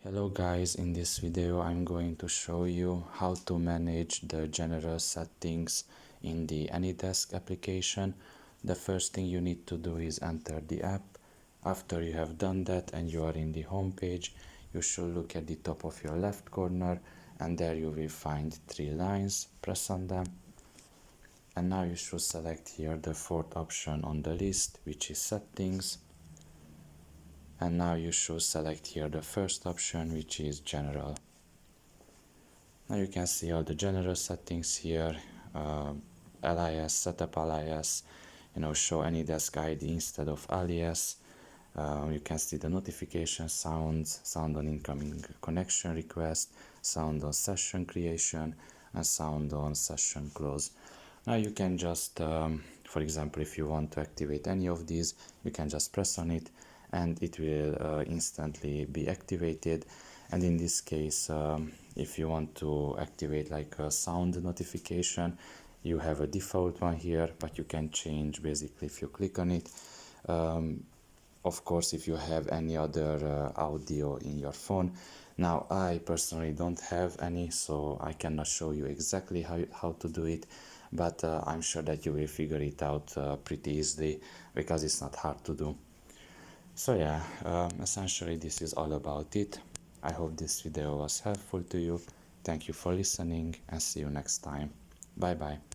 Hello guys, in this video I'm going to show you how to manage the general settings in the AnyDesk application. The first thing you need to do is enter the app. After you have done that and you are in the home page, you should look at the top of your left corner and there you will find three lines. Press on them and now you should select here the fourth option on the list, which is settings. And now you should select here the first option, which is general. Now you can see all the general settings here, LIS, setup LIS, show AnyDesk ID instead of alias. You can see the notification sounds, sound on incoming connection request, sound on session creation, and sound on session close. Now you can just, for example, if you want to activate any of these, you can just press on it and it will instantly be activated. And in this case, if you want to activate like a sound notification, you have a default one here, but you can change basically if you click on it. Of course, if you have any other audio in your phone. Now I personally don't have any, so I cannot show you exactly how to do it, but I'm sure that you will figure it out pretty easily because it's not hard to do. So yeah, essentially this is all about it. I hope this video was helpful to you. Thank you for listening and see you next time. Bye bye.